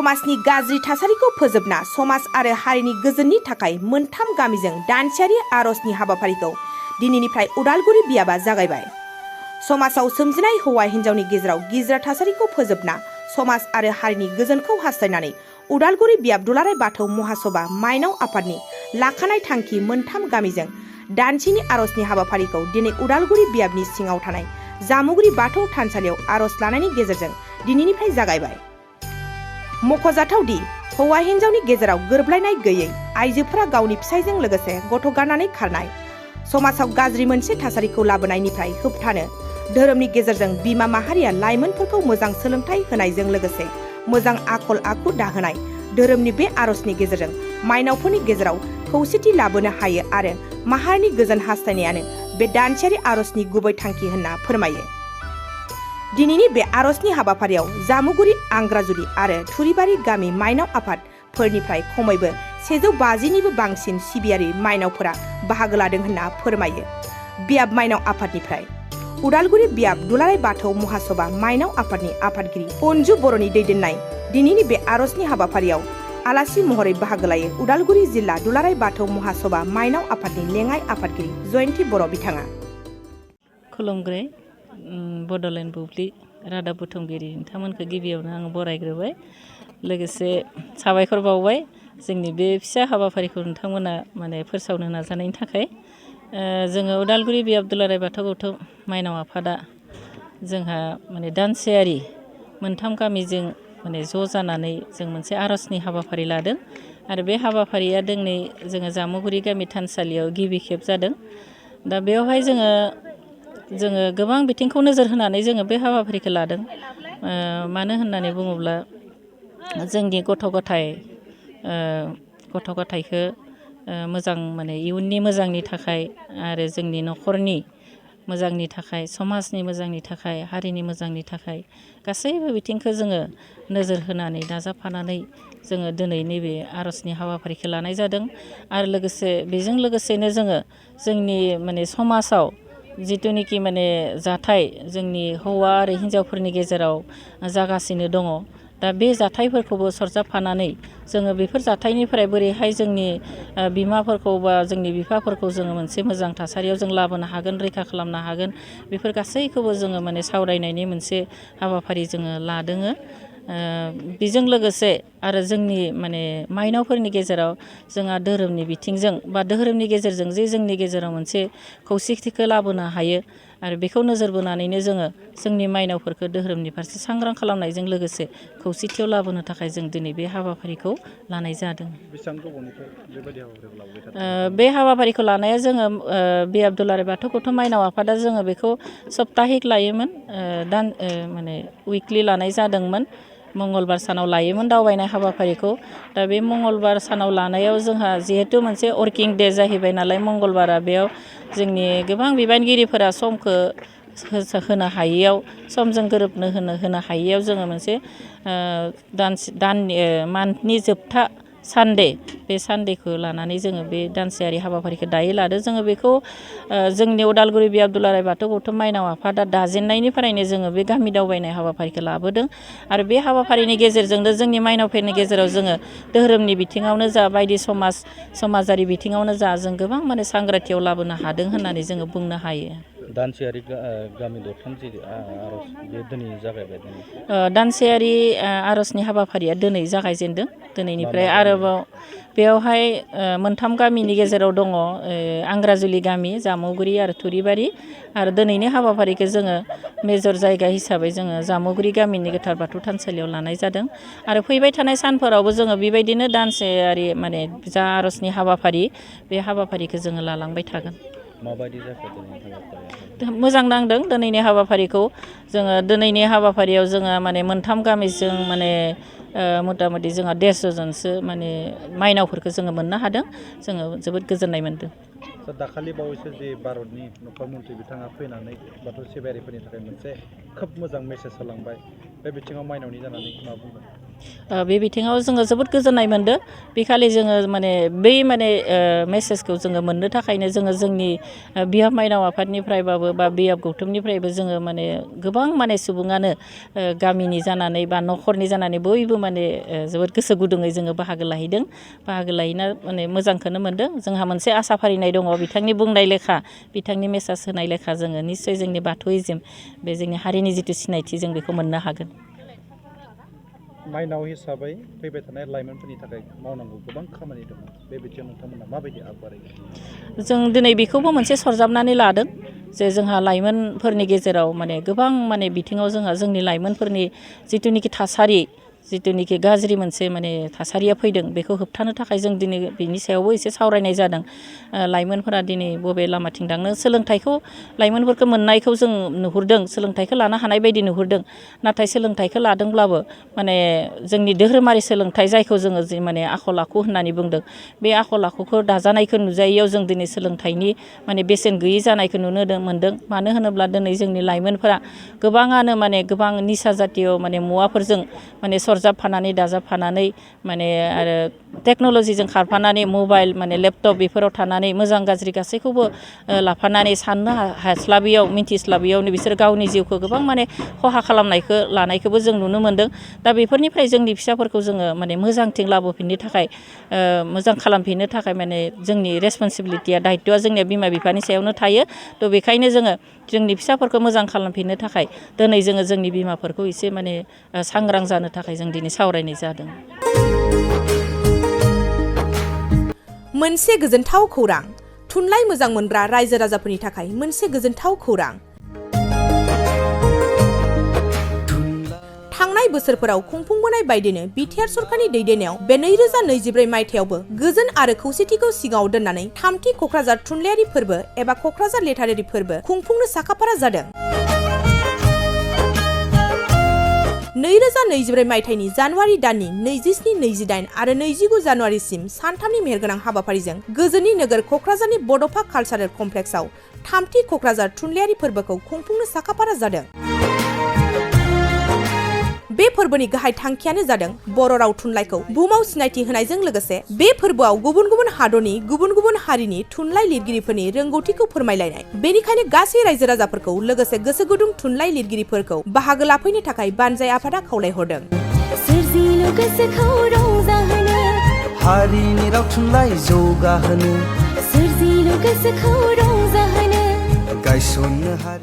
समाजनि गाज्रि थासारिखौ फोजोबना समाज आरो हारिनि गोजोननि थाखाय मोनथाम गामिजों दानसेयारि आरजनि हाबाफारिखौ दिनैनिफ्राय उदालगुरि बियाबा जागायबाय। समाजाव सोमजिनाय हौवा हिन्जावनि गेजेराव गिज्रा थासारिखौ फोजोबना समाज आरो हारिनि गोजोनखौ हास्थायनानै उदालगुरि बियाब दुलाराय बाथौ महासभा माइनाव आफादनि लाखानाय थांखि मोनथाम गामिजों दानसेनि आरजनि हाबाफारिखौ दिनै उदालगुरि बियाबनि सिङाव थानाय जामुगुरि बाथौ थानसालियाव आरज लानायनि गेजेरजों दिनैनिफ्राय जागायबाय। मख'जाथावदि हौवा हिन्जावनि गेजेराव गोरोबलायनाय गैयै आइजोफोरा गावनि फिसायजों लोगोसे गथ' गारनानै खारनाय, समाजाव गाज्रि मोनसे थासारिखौ लाबोनायनिफ्राय होबथानो धोरोमनि गेजेरजों बिमा माहारिया लाइमोनफोरखौ मोजां सोलोंथाइ होनायजों लोगोसे मोजां आखल आखु दाहोनाय धोरोमनि बे आरजनि गेजेरजों माइनावफोरनि गेजेराव खौसेथि लाबोनो हायो आरो माहारिनि गोजोन हास्थायनायानो बे दानसेयारि आरजनि गुबै थांखि होनना फोरमायो। दिनैनि बे आरजनि हाबाफारियाव जामुगुरि, आंग्राजुलि आरो थुरिबारि गामि माइनाव आफादफोरनिफ्राय खमैबो 150निबो बांसिन सिबियारि माइनावफोरा बाहागो लादों होनना फोरमायो। बियाब माइनाव आफादनिफ्राय उदालगुरि बियाब दुलाराय बाथौ महासभा माइनाव आफादनि आफादगिरि अन्जु बर'नि दैदेननाय दिनैनि बे आरजनि हाबाफारियाव आलासि महरै बाहागो लायो उदालगुरि जिल्ला दुलाराय बाथौ महासभा माइनाव आफादनि लेङाइ आफादगिरि जयन्ती बर' बिथाङा। खुलुमग्रे बड'लेण्ड बुब्लि रादाब बुथुमगिरि नोंथांमोनखौ गिबियावनो आं बरायग्रोबाय, लोगोसे साबायखर बावबाय जोंनि बे फिसा हाबाफारिखौ नोंथांमोना फोसावनो नाजानायनि थाखाय। जोङो उदालगुरि बियाब दुलाराय बाथौ माइनाव आफादा जोंहा दानसेयारि मोनथाम गामिजों ज' जानानै जों मोनसे आरजनि हाबाफारि लादों आरो बे हाबाफारिया दिनै जोङो जामुगुरि गामि थानसालियाव गिबि खेब जादों। दा बेवहाय जोङो गोबां बिथिंखौ नोजोर होनानै जोङो बे हाबाफारिखौ लादों। मानो होननानै बुङोब्ला जोंनि गथ' गथायखौ मोजां इयुननि मोजांनि थाखाय आरो जोंनि न'खरनि मोजांनि थाखाय, समाजनि मोजांनि थाखाय, हारिनि मोजांनि थाखाय गासैबो बिथिंखौ जोङो नोजोर होनानै नाजाफानानै जोङो दिनै नैबे आरजनि हाबाफारिखौ लानाय जादों। आरो लोगोसे बेजों लोगोसेनो जोङो जोंनि समाजाव जिथुनिखि जाथाय जोंनि हौवा आरो हिन्जावफोरनि गेजेराव जागासिनो दङ, दा बे जाथायफोरखौबो सरजाबफानानै जोङो बेफोर जाथायनिफ्राय बोरैहाय जोंनि बिमाफोरखौ बा जोंनि बिफाफोरखौ जोङो मोनसे मोजां थासारियाव जों लाबोनो हागोन, रैखा खालामनो हागोन, बेफोर गासैखौबो जोङो सावरायनायनि मोनसे हाबाफारि जोङो लादों। बेजों लोगोसे आरो जोंनि माइनावफोरनि गेजेराव जोंहा धोरोमनि बिथिंजों बा धोरोमनि गेजेरजों जे जोंनि गेजेराव मोनसे खौसेथिखौ लाबोनो हायो आरो बेखौ नोजोर बोनानैनो जोङो जोंनि माइनावफोरखौ धोरोमनि फारसे सांग्रां खालामनायजों लोगोसे खौसेथियाव लाबोनो थाखाय जों दिनै बे हाबाफारिखौ लानाय जादों। बेसेबां गोबावनिफ्राय बेबायदि हाबाफारिखौ लाबोबाय थादों? बे हाबाफारिखौ लानाया जोङो बियाब दुलाराय बाथौ माइनाव आफादा जोङो बेखौ सप्ताहिक लायोमोन, उइकलि लानाय जादोंमोन। मंगलबार सानाव लायोमोन दावबायनाय हाबाफारिखौ। दा बे मंगलबार सानाव लानायाव जोंहा जिहेथु मोनसे वर्किं दे जाहैबाय नालाय मंगलबारा, बेयाव जोंनि गोबां बिबानगिरिफोरा समखौ होनो हायैयाव, समजों गोरोबनो होनो हायैयाव जोङो मोनसे मान्थनि जोबथा सानडे, बे सानडेखौ लानानै जोङो बे दानसेयारि हाबाफारिखौ दायो लादो। जोङो बेखौ जोंनि उदालगुरि बियाब दुलाराय बाथौ माइनाव आफादा दाजेननायनिफ्रायनो जोङो बे गामि दावबायनाय हाबाफारिखौ लाबोदों आरो बे हाबाफारिनि गेजेरजोंनो जोंनि माइनावफोरनि गेजेराव जोङो धोरोमनि बिथिङावनो जा, बायदि समाजारि बिथिङावनो जा, जों गोबां सांग्रांथियाव लाबोनो हादों होननानै जोङो बुंनो हायो। दानसेयारि गामि दरथाम आरज बे दिनै जागायबाय। दानसेयारि आरजनि हाबाफारिया दिनै जागायजेनदों। दिनैनिफ्राय आरोबाव बेवहाय मोनथाम गामिनि गेजेराव दङ आंग्राजुलि गामि, जामुगुरि आरो थुरिबारि। आरो दिनैनि हाबाफारिखौ जोङो मेजर जायगा हिसाबै जोङो जामुगुरि गामिनि गोथार बाथौ थानसालियाव लानाय जादों। आरो फैबाय थानाय सानफोरावबो जोङो बेबायदिनो दानसेयारि जा आरजनि हाबाफारि, बे हाबाफारिखौ जोङो लालांबाय थागोन। माबायदि जाखो दिनैनि हाबाफारिया? मोजां नांदों दिनैनि हाबाफारिखौ। जोङो दिनैनि हाबाफारियाव जोङो मोनथाम गामिजों मथा मथि जोंहा 150 जनसो माइनावफोरखौ जोङो मोननो हादों। जोङो जोबोद गोजोननाय मोनदों। दाखालि बावैसो जे भारतनि नखर मन्थ्रि बिथाङा फैनानै बाथौ सिबियारिफोरनि थाखाय मोनसे खोब मोजां मेसेज होलांबाय, बे बिथिङाव माइनावनि जानानै मा बुंगोन? बे बिथिङाव जोङो जोबोद गोजोननाय मोनदों बेखालि जोङो माने बै माने मेसेजखौ जोङो मोननो थाखायनो जोङो जोंनि बिहाव माइनाव आफादनिफ्रायबाबो बा बियाब गौथुमनिफ्रायबो जोङो माने गोबां माने सुबुङानो गामिनि जानानै बा न'खरनि जानानै बयबो माने जोबोद गोसो गुदुङै जोङो बाहागो लाहैदों बाहागो लाहैना माने मोजांखौनो मोनदों जोंहा मोनसे आसा फारिनाय दङ बिथांनि बुंनाय लेखा बिथांनि मेसेज होनाय लेखा जोङो निस्सय जोंनि बाथौइज्म बे जोंनि हारिनि जिथु सिनायथि जों बेखौ मोननो हागोन माइनाव हिसाबै फैबाय थानाय लाइमोनफोरनि थाखाय मावनांगौ गोबां खामानि दङ बे बिथिङाव नोंथांमोना माबायदि आगबारायो जों दिनै बेखौबो मोनसे सरजाबनानै लादों जे जोंहा लाइमोनफोरनि गेजेराव माने गोबां माने बिथिङाव जोंहा जोंनि लाइमोनफोरनि जिथुनिखि थासारि जिथुनिखि गाज्रि मोनसे माने थासारिया फैदों बेखौ होबथानो थाखाय जों दिनै बिनि सायावबो एसे सावरायनाय जादों लाइमोनफोरा दिनै बबे लामाथिं थांनो सोलोंथाइखौ लाइमोनफोरखौ मोननायखौ जों नुहुरदों सोलोंथाइखौ लानो हानाय बायदि नुहुरदों नाथाय सोलोंथाइखौ लादोंब्लाबो माने जोंनि धोरोमारि सोलोंथाइ जायखौ जोङो जि माने आखल आखु होननानै बुंदों बे आखल आखुखौ दाजानायखौ नुजायैयाव जों दिनै सोलोंथाइनि माने बेसेन गैयै जानायखौ नुनो मोनदों मानो होनोब्ला दिनै जोंनि लाइमोनफोरा गोबाङानो माने गोबां निसा जातीय माने मुवाफोरजों माने सरजाबफानानै दाजाबफानानै माने आरो टेक्न'लजिजों खारफानानै मबाइल माने लेपटप बेफोराव थानानै मोजां गाज्रि गासैखौबो लाफानानै साननो हास्लाबियाव मिन्थिस्लाबियावनो बिसोर गावनि जिउखौ गोबां माने खहा खालामनायखौ लानायखौबो जों नुनो मोनदों दा बेफोरनिफ्राय जोंनि फिसाफोरखौ जोङो माने मोजांथिं लाबोफिननो थाखाय मोजां खालामफिननो थाखाय माने जोंनि रेसपन्सिबिलिटिया दायित्वआ जोंनिया बिमा बिफानि सायावनो थायो थ' बेखायनो जोङो जोंनि फिसाफोरखौ मोजां खालामफिननो थाखाय दिनै जोङो जोंनि बिमाफोरखौ एसे माने सांग्रां जानो थाखाय जों दिनै सावरायनाय जादों मोनसे गोजोनथाव खौरां थुनलाइ मोजां मोनग्रा रायजो राजाफोरनि थाखाय मोनसे गोजोनथाव खौरां थांनाय बोसोरफोराव खुंफुंबोनाय बायदिनो बिटिआर सरकारनि दैदेननायाव बे 2024 मायथाइयावबो गोजोन आरो खौसेथिखौ सिगाङाव दोननानै थामथि क'क्राझार थुनलाइयारि फोरबो एबा क'क्राझार लिटारेरि फोरबो खुंफुंनो साखाफारा जादों 2024 मायथाइनि जानुवारि दाननि 27, 28 आरो 29 जानुवारिसिम सानथामनि मेहेरगोनां हाबाफारिजों गोजोननि नोगोर क'क्राझारनि बड'फा कालचारेल कमप्लेक्सआव थामथि क'क्राझार थुनलाइयारि फोरबोखौ खुंफुंनो साखाफारा जादों बे फोरबोनि गाहाय थांखियानो जादों बर' राव थुनलाइखौ बुहुमाव सिनायथि होनायजों लोगोसे बे फोरबोआव गुबुन गुबुन हादरनि गुबुन गुबुन हारिनि थुनलाइ लिरगिरिफोरनि रोंगौथिखौ फोरमायलायनाय बेनिखायनो गासै रायजो राजाफोरखौ लोगोसे गोसो गुदुं थुनलाइ लिरगिरिफोरखौ बाहागो लाफैनो थाखाय बानजाय आफादा खावलायहरदों हारिनि राव थुनलाइ जौगाहोनो गायसननो हारि